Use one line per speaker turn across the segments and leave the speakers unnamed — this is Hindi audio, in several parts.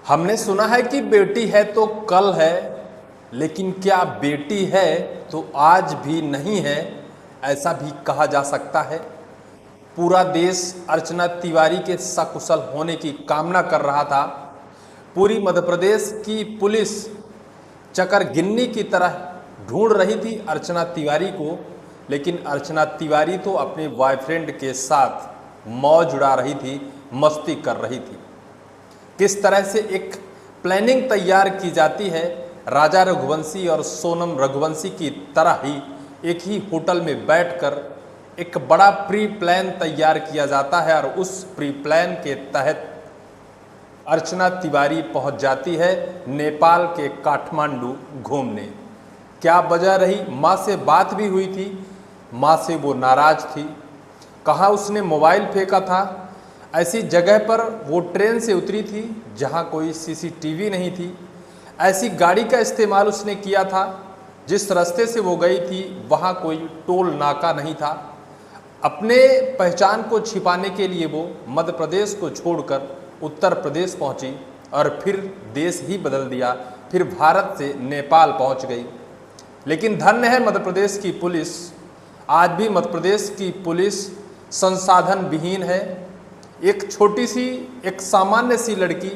हमने सुना है कि बेटी है तो कल है, लेकिन क्या बेटी है तो आज भी नहीं है, ऐसा भी कहा जा सकता है। पूरा देश अर्चना तिवारी के सकुशल होने की कामना कर रहा था। पूरी मध्य प्रदेश की पुलिस चकरगिन्नी की तरह ढूंढ रही थी अर्चना तिवारी को, लेकिन अर्चना तिवारी तो अपने बॉयफ्रेंड के साथ मौज उड़ा रही थी, मस्ती कर रही थी। किस तरह से एक प्लानिंग तैयार की जाती है, राजा रघुवंशी और सोनम रघुवंशी की तरह ही एक ही होटल में बैठकर एक बड़ा प्री प्लान तैयार किया जाता है और उस प्री प्लान के तहत अर्चना तिवारी पहुंच जाती है नेपाल के काठमांडू घूमने। क्या वजह रही? माँ से बात भी हुई थी, माँ से वो नाराज थी। कहाँ उसने मोबाइल फेंका था? ऐसी जगह पर वो ट्रेन से उतरी थी जहाँ कोई सीसीटीवी नहीं थी। ऐसी गाड़ी का इस्तेमाल उसने किया था, जिस रास्ते से वो गई थी वहाँ कोई टोल नाका नहीं था। अपने पहचान को छिपाने के लिए वो मध्य प्रदेश को छोड़कर उत्तर प्रदेश पहुंची और फिर देश ही बदल दिया, फिर भारत से नेपाल पहुंच गई। लेकिन धन्य है मध्य प्रदेश की पुलिस। आज भी मध्य प्रदेश की पुलिस संसाधन विहीन है। एक छोटी सी, एक सामान्य सी लड़की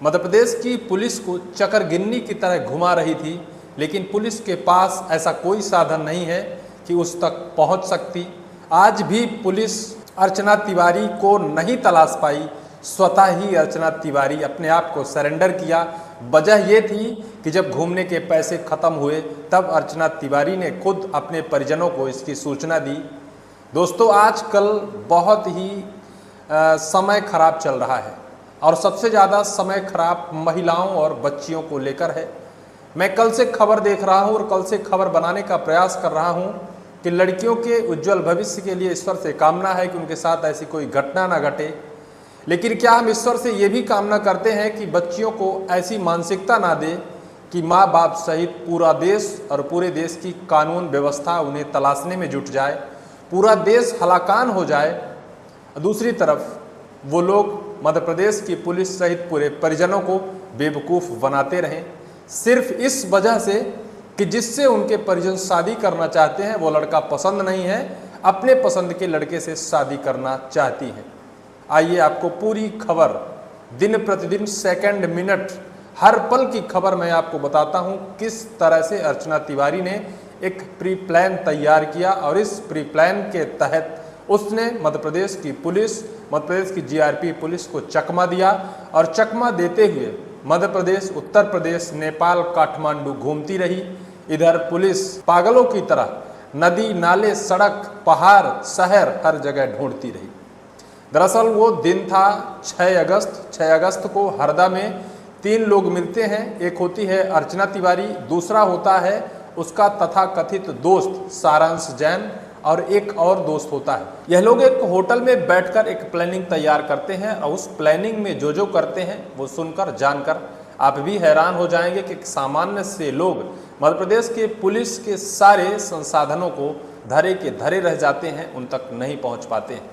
मध्य प्रदेश की पुलिस को चकरगिन्नी की तरह घुमा रही थी, लेकिन पुलिस के पास ऐसा कोई साधन नहीं है कि उस तक पहुंच सकती। आज भी पुलिस अर्चना तिवारी को नहीं तलाश पाई। स्वतः ही अर्चना तिवारी अपने आप को सरेंडर किया। वजह ये थी कि जब घूमने के पैसे ख़त्म हुए तब अर्चना तिवारी ने खुद अपने परिजनों को इसकी सूचना दी। दोस्तों, आजकल बहुत ही समय खराब चल रहा है और सबसे ज़्यादा समय खराब महिलाओं और बच्चियों को लेकर है। मैं कल से खबर देख रहा हूँ और कल से खबर बनाने का प्रयास कर रहा हूँ कि लड़कियों के उज्जवल भविष्य के लिए ईश्वर से कामना है कि उनके साथ ऐसी कोई घटना ना घटे। लेकिन क्या हम ईश्वर से ये भी कामना करते हैं कि बच्चियों को ऐसी मानसिकता ना दे कि माँ बाप सहित पूरा देश और पूरे देश की कानून व्यवस्था उन्हें तलाशने में जुट जाए, पूरा देश हलाकान हो जाए। दूसरी तरफ वो लोग मध्य प्रदेश की पुलिस सहित पूरे परिजनों को बेवकूफ़ बनाते रहें, सिर्फ इस वजह से कि जिससे उनके परिजन शादी करना चाहते हैं वो लड़का पसंद नहीं है, अपने पसंद के लड़के से शादी करना चाहती हैं। आइए आपको पूरी खबर, दिन प्रतिदिन, सेकंड मिनट, हर पल की खबर मैं आपको बताता हूं किस तरह से अर्चना तिवारी ने एक प्री प्लान तैयार किया और इस प्री प्लान के तहत उसने मध्य प्रदेश की पुलिस, मध्य प्रदेश की जीआरपी पुलिस को चकमा दिया और चकमा देते हुए मध्य प्रदेश, उत्तर प्रदेश, नेपाल, काठमांडू घूमती रही। इधर पुलिस पागलों की तरह नदी, नाले, सड़क, पहाड़, शहर हर जगह ढूंढती रही। दरअसल वो दिन था 6 अगस्त। 6 अगस्त को हरदा में 3 लोग मिलते हैं। एक होती है अर्चना तिवारी, दूसरा होता है उसका तथाकथित दोस्त सारांश जैन और एक और दोस्त होता है। यह लोग एक होटल में बैठकर एक प्लानिंग तैयार करते हैं और उस प्लानिंग में जो जो करते हैं वो सुनकर, जानकर आप भी हैरान हो जाएंगे कि सामान्य से लोग मध्य प्रदेश के पुलिस के सारे संसाधनों को धरे के धरे रह जाते हैं, उन तक नहीं पहुंच पाते हैं।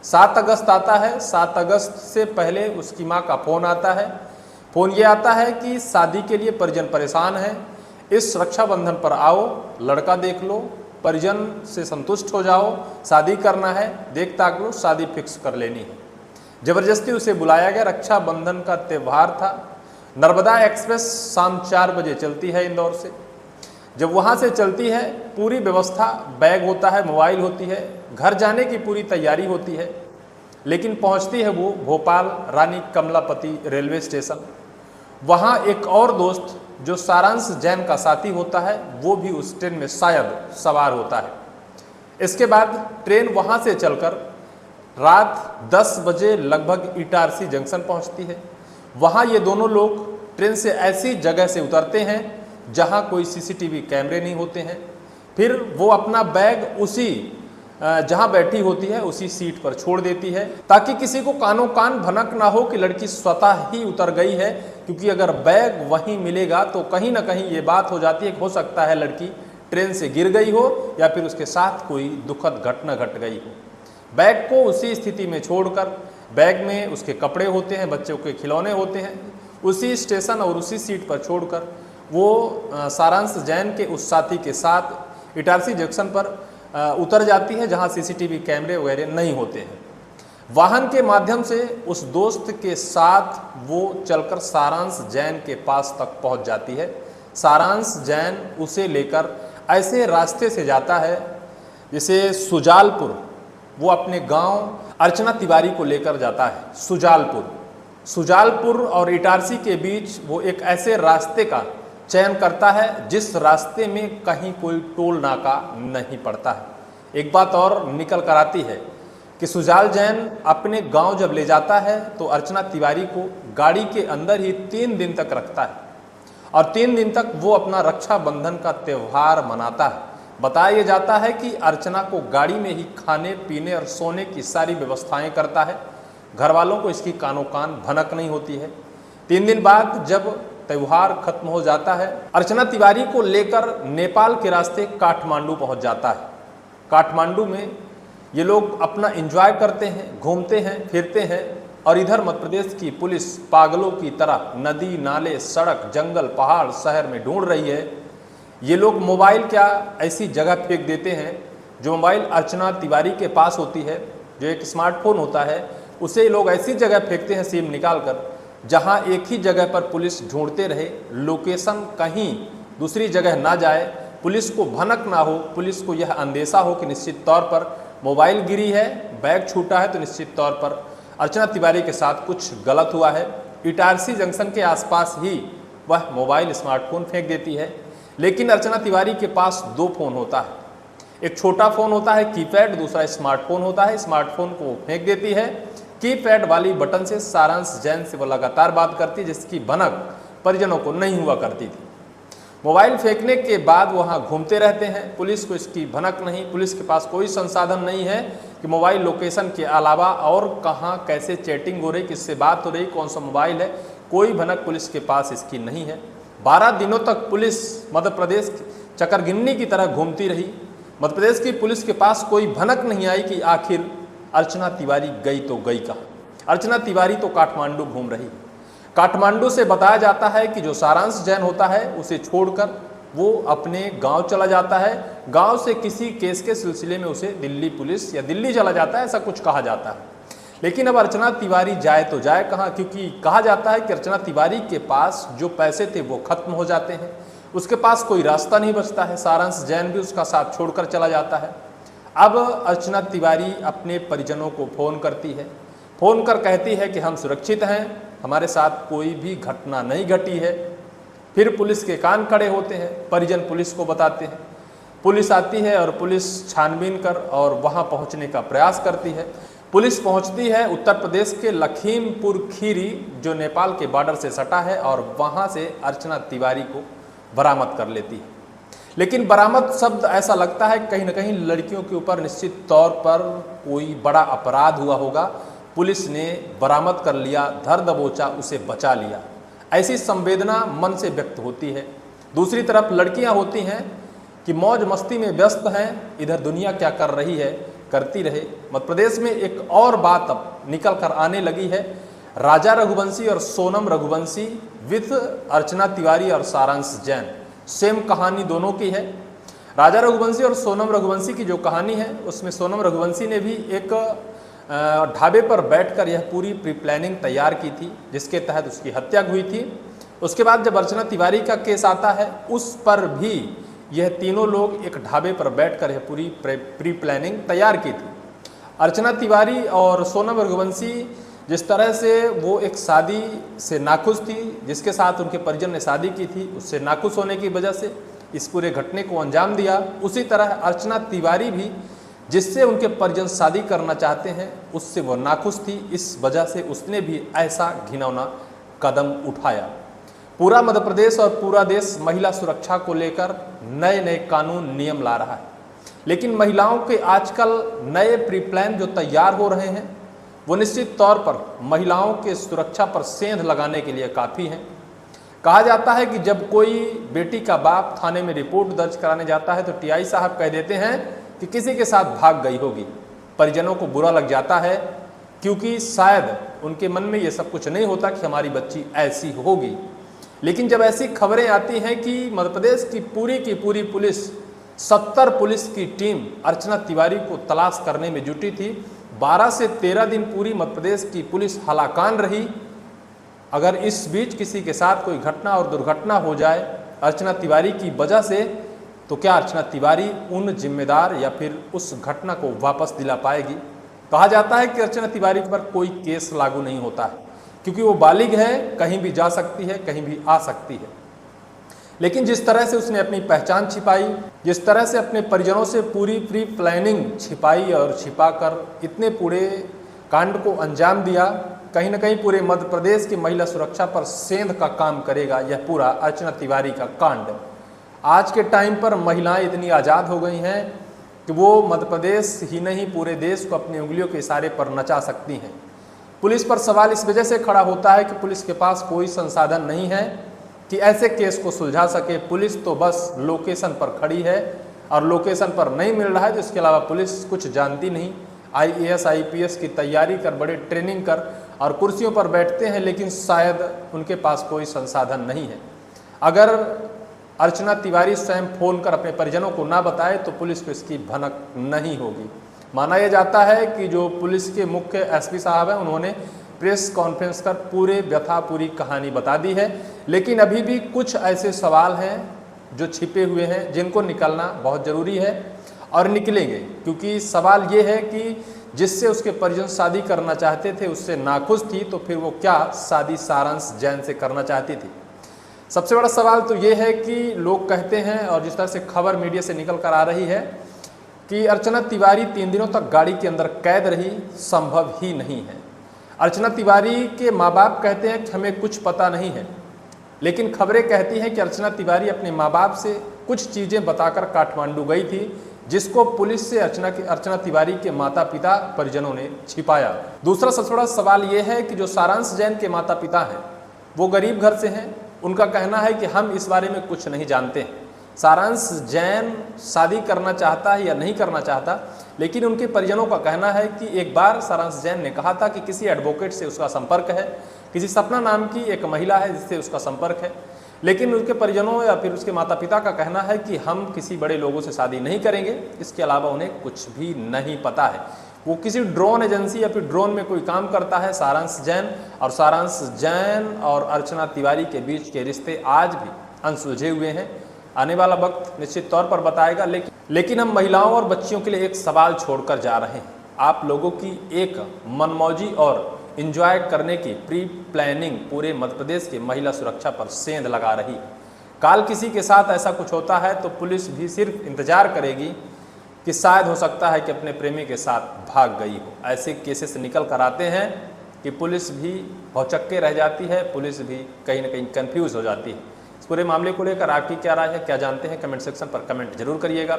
7 अगस्त आता है। 7 अगस्त से पहले उसकी माँ का फ़ोन आता है। फ़ोन ये आता है कि शादी के लिए परिजन परेशान है, इस रक्षाबंधन पर आओ, लड़का देख लो, परिजन से संतुष्ट हो जाओ, शादी करना है, देख ताक लो, शादी फिक्स कर लेनी है। ज़बरदस्ती उसे बुलाया गया। रक्षाबंधन का त्यौहार था। नर्मदा एक्सप्रेस शाम 4 बजे चलती है इंदौर से। जब वहाँ से चलती है, पूरी व्यवस्था, बैग होता है, मोबाइल होती है, घर जाने की पूरी तैयारी होती है। लेकिन पहुँचती है वो भोपाल रानी कमलापति रेलवे स्टेशन। वहाँ एक और दोस्त जो सारांश जैन का साथी होता है वो भी उस ट्रेन में शायद सवार होता है। इसके बाद ट्रेन वहाँ से चलकर रात 10 बजे लगभग इटारसी जंक्शन पहुँचती है। वहाँ ये दोनों लोग ट्रेन से ऐसी जगह से उतरते हैं जहाँ कोई सीसीटीवी कैमरे नहीं होते हैं। फिर वो अपना बैग उसी जहाँ बैठी होती है उसी सीट पर छोड़ देती है, ताकि किसी को कानों कान भनक ना हो कि लड़की स्वतः ही उतर गई है। क्योंकि अगर बैग वहीं मिलेगा तो कहीं ना कहीं ये बात हो जाती है कि हो सकता है लड़की ट्रेन से गिर गई हो या फिर उसके साथ कोई दुखद घटना घट गई हो। बैग को उसी स्थिति में छोड़कर बैग में उसके कपड़े होते हैं, बच्चों के खिलौने होते हैं, उसी स्टेशन और उसी सीट पर छोड़कर वो सारांश जैन के उस साथी के साथ इटारसी जंक्शन पर उतर जाती है, जहां सीसीटीवी कैमरे वगैरह नहीं होते हैं। वाहन के माध्यम से उस दोस्त के साथ वो चलकर सारांश जैन के पास तक पहुंच जाती है। सारांश जैन उसे लेकर ऐसे रास्ते से जाता है जैसे सुजालपुर, वो अपने गांव अर्चना तिवारी को लेकर जाता है। सुजालपुर और इटारसी के बीच वो एक ऐसे रास्ते का चयन करता है जिस रास्ते में कहीं कोई टोल नाका नहीं पड़ता है। एक बात और निकल कर आती है कि सुजाल जैन अपने गांव जब ले जाता है तो अर्चना तिवारी को गाड़ी के अंदर ही 3 दिन तक रखता है और 3 दिन तक वो अपना रक्षाबंधन का त्यौहार मनाता है। बताया जाता है कि अर्चना को गाड़ी में ही खाने पीने और सोने की सारी व्यवस्थाएं करता है। घर वालों को इसकी कानो कान भनक नहीं होती है। 3 दिन बाद जब त्यौहार खत्म हो जाता है, अर्चना तिवारी को लेकर नेपाल के रास्ते काठमांडू पहुंच जाता है। काठमांडू में ये लोग अपना एंजॉय करते हैं, घूमते हैं, फिरते हैं और इधर मध्य प्रदेश की पुलिस पागलों की तरह नदी, नाले, सड़क, जंगल, पहाड़, शहर में ढूंढ रही है। ये लोग मोबाइल क्या ऐसी जगह फेंक देते हैं जो मोबाइल अर्चना तिवारी के पास होती है, जो एक स्मार्टफोन होता है, उसे लोग ऐसी जगह फेंकते हैं सिम निकाल कर जहाँ एक ही जगह पर पुलिस ढूंढते रहे, लोकेशन कहीं दूसरी जगह ना जाए, पुलिस को भनक ना हो, पुलिस को यह अंदेशा हो कि निश्चित तौर पर मोबाइल गिरी है, बैग छूटा है तो निश्चित तौर पर अर्चना तिवारी के साथ कुछ गलत हुआ है। इटारसी जंक्शन के आसपास ही वह मोबाइल स्मार्टफोन फेंक देती है। लेकिन अर्चना तिवारी के पास 2 फ़ोन होता है, एक छोटा फ़ोन होता है कीपैड, दूसरा स्मार्टफोन होता है। स्मार्टफोन को वो फेंक देती है। कीपैड वाली बटन से सारांश जैन से वो लगातार बात करती है, जिसकी भनक परिजनों को नहीं हुआ करती थी। मोबाइल फेंकने के बाद वहाँ घूमते रहते हैं, पुलिस को इसकी भनक नहीं, पुलिस के पास कोई संसाधन नहीं है कि मोबाइल लोकेशन के अलावा और कहाँ कैसे चैटिंग हो रही, किससे बात हो रही, कौन सा मोबाइल है, कोई भनक पुलिस के पास इसकी नहीं है। 12 दिनों तक पुलिस मध्य प्रदेश चकरगिन्नी की तरह घूमती रही। मध्य प्रदेश की पुलिस के पास कोई भनक नहीं आई कि आखिर अर्चना तिवारी गई तो गई कहाँ। अर्चना तिवारी तो काठमांडू घूम रही। काठमांडू से बताया जाता है कि जो सारांश जैन होता है उसे छोड़कर वो अपने गांव चला जाता है। गांव से किसी केस के सिलसिले में उसे दिल्ली पुलिस या दिल्ली चला जाता है, ऐसा कुछ कहा जाता है। लेकिन अब अर्चना तिवारी जाए तो जाए कहाँ, क्योंकि कहा जाता है कि अर्चना तिवारी के पास जो पैसे थे वो खत्म हो जाते हैं, उसके पास कोई रास्ता नहीं बचता है। सारांश जैन भी उसका साथ छोड़कर चला जाता है। अब अर्चना तिवारी अपने परिजनों को फ़ोन करती है, फ़ोन कर कहती है कि हम सुरक्षित हैं, हमारे साथ कोई भी घटना नहीं घटी है। फिर पुलिस के कान खड़े होते हैं, परिजन पुलिस को बताते हैं। पुलिस आती है और पुलिस छानबीन कर और वहाँ पहुँचने का प्रयास करती है। पुलिस पहुँचती है उत्तर प्रदेश के लखीमपुर खीरी, जो नेपाल के बॉर्डर से सटा है, और वहाँ से अर्चना तिवारी को बरामद कर लेती है। लेकिन बरामद शब्द ऐसा लगता है कहीं ना कहीं लड़कियों के ऊपर निश्चित तौर पर कोई बड़ा अपराध हुआ होगा। पुलिस ने बरामद कर लिया, धर दबोचा, उसे बचा लिया, ऐसी संवेदना मन से व्यक्त होती है। दूसरी तरफ लड़कियां होती हैं कि मौज मस्ती में व्यस्त हैं, इधर दुनिया क्या कर रही है करती रहे। मध्य प्रदेश में एक और बात अब निकल कर आने लगी है। राजा रघुवंशी और सोनम रघुवंशी विथ अर्चना तिवारी और सारांश जैन, सेम कहानी दोनों की है। राजा रघुवंशी और सोनम रघुवंशी की जो कहानी है उसमें सोनम रघुवंशी ने भी एक ढाबे पर बैठकर यह पूरी प्री प्लानिंग तैयार की थी, जिसके तहत उसकी हत्या हुई थी। उसके बाद जब अर्चना तिवारी का केस आता है उस पर भी यह तीनों लोग एक ढाबे पर बैठकर यह पूरी प्री प्लानिंग तैयार की थी। अर्चना तिवारी और सोनम रघुवंशी जिस तरह से वो एक शादी से नाखुश थी, जिसके साथ उनके परिजन ने शादी की थी, उससे नाखुश होने की वजह से इस पूरे घटने को अंजाम दिया। उसी तरह अर्चना तिवारी भी जिससे उनके परिजन शादी करना चाहते हैं उससे वो नाखुश थी, इस वजह से उसने भी ऐसा घिनौना कदम उठाया। पूरा मध्य प्रदेश और पूरा देश महिला सुरक्षा को लेकर नए नए कानून नियम ला रहा है, लेकिन महिलाओं के आजकल नए प्री प्लान जो तैयार हो रहे हैं वो निश्चित तौर पर महिलाओं के सुरक्षा पर सेंध लगाने के लिए काफ़ी हैं। कहा जाता है कि जब कोई बेटी का बाप थाने में रिपोर्ट दर्ज कराने जाता है तो टीआई साहब कह देते हैं कि किसी के साथ भाग गई होगी। परिजनों को बुरा लग जाता है क्योंकि शायद उनके मन में ये सब कुछ नहीं होता कि हमारी बच्ची ऐसी होगी। लेकिन जब ऐसी खबरें आती हैं कि मध्य प्रदेश की पूरी पुलिस 70 पुलिस की टीम अर्चना तिवारी को तलाश करने में जुटी थी, 12 से 13 दिन पूरी मध्य प्रदेश की पुलिस हलाकान रही। अगर इस बीच किसी के साथ कोई घटना और दुर्घटना हो जाए अर्चना तिवारी की वजह से, तो क्या अर्चना तिवारी उन जिम्मेदार या फिर उस घटना को वापस दिला पाएगी? कहा जाता है कि अर्चना तिवारी पर कोई केस लागू नहीं होता है क्योंकि वो बालिग है, कहीं भी जा सकती है, कहीं भी आ सकती है। लेकिन जिस तरह से उसने अपनी पहचान छिपाई, जिस तरह से अपने परिजनों से पूरी प्री प्लानिंग छिपाई और छिपाकर इतने पूरे कांड को अंजाम दिया, कहीं ना कहीं पूरे मध्य प्रदेश की महिला सुरक्षा पर सेंध का काम करेगा यह पूरा अर्चना तिवारी का कांड। आज के टाइम पर महिलाएं इतनी आज़ाद हो गई हैं कि वो मध्य प्रदेश ही नहीं पूरे देश को अपनी उंगलियों के इशारे पर नचा सकती हैं। पुलिस पर सवाल इस वजह से खड़ा होता है कि पुलिस के पास कोई संसाधन नहीं है कि ऐसे केस को सुलझा सके। पुलिस तो बस लोकेशन पर खड़ी है और लोकेशन पर नहीं मिल रहा है तो इसके अलावा पुलिस कुछ जानती नहीं। IAS IPS की तैयारी कर, बड़े ट्रेनिंग कर और कुर्सियों पर बैठते हैं, लेकिन शायद उनके पास कोई संसाधन नहीं है। अगर अर्चना तिवारी स्वयं फोन कर अपने परिजनों को ना बताए तो पुलिस को इसकी भनक नहीं होगी। माना यह जाता है कि जो पुलिस के मुख्य SP साहब हैं उन्होंने प्रेस कॉन्फ्रेंस कर पूरे व्यथा पूरी कहानी बता दी है, लेकिन अभी भी कुछ ऐसे सवाल हैं जो छिपे हुए हैं जिनको निकलना बहुत ज़रूरी है और निकलेंगे। क्योंकि सवाल ये है कि जिससे उसके परिजन शादी करना चाहते थे उससे नाखुश थी, तो फिर वो क्या शादी सारांश जैन से करना चाहती थी। सबसे बड़ा सवाल तो ये है कि लोग कहते हैं और जिस तरह से खबर मीडिया से निकल कर आ रही है कि अर्चना तिवारी 3 दिनों तक गाड़ी के अंदर कैद रही, संभव ही नहीं है। अर्चना तिवारी के माँ बाप कहते हैं कि हमें कुछ पता नहीं है, लेकिन खबरें कहती हैं कि अर्चना तिवारी अपने माँ बाप से कुछ चीज़ें बताकर काठमांडू गई थी, जिसको पुलिस से अर्चना तिवारी के माता पिता परिजनों ने छिपाया। दूसरा सबसे बड़ा सवाल ये है कि जो सारांश जैन के माता पिता हैं वो गरीब घर से हैं। उनका कहना है कि हम इस बारे में कुछ नहीं जानते हैं। सारांश जैन शादी करना चाहता है या नहीं करना चाहता, लेकिन उनके परिजनों का कहना है कि एक बार सारांश जैन ने कहा था कि किसी एडवोकेट से उसका संपर्क है, किसी सपना नाम की एक महिला है जिससे उसका संपर्क है, लेकिन उसके परिजनों या फिर उसके माता पिता का कहना है कि हम किसी बड़े लोगों से शादी नहीं करेंगे। इसके अलावा उन्हें कुछ भी नहीं पता है। वो किसी ड्रोन एजेंसी या फिर ड्रोन में कोई काम करता है सारांश जैन, और सारांश जैन और अर्चना तिवारी के बीच के रिश्ते आज भी अनसुलझे हुए हैं। आने वाला वक्त निश्चित तौर पर बताएगा, लेकिन हम महिलाओं और बच्चियों के लिए एक सवाल छोड़कर जा रहे हैं। आप लोगों की एक मनमौजी और एंजॉय करने की प्री प्लानिंग पूरे मध्य प्रदेश की महिला सुरक्षा पर सेंध लगा रही। काल किसी के साथ ऐसा कुछ होता है तो पुलिस भी सिर्फ इंतजार करेगी कि शायद हो सकता है कि अपने प्रेमी के साथ भाग गई हो। ऐसे केसेस निकल कर आते हैं कि पुलिस भी भौचक्के रह जाती है, पुलिस भी कहीं ना कहीं कंफ्यूज हो जाती है। इस पूरे मामले को लेकर आपकी क्या राय है, क्या जानते हैं, कमेंट सेक्शन पर कमेंट जरूर करिएगा।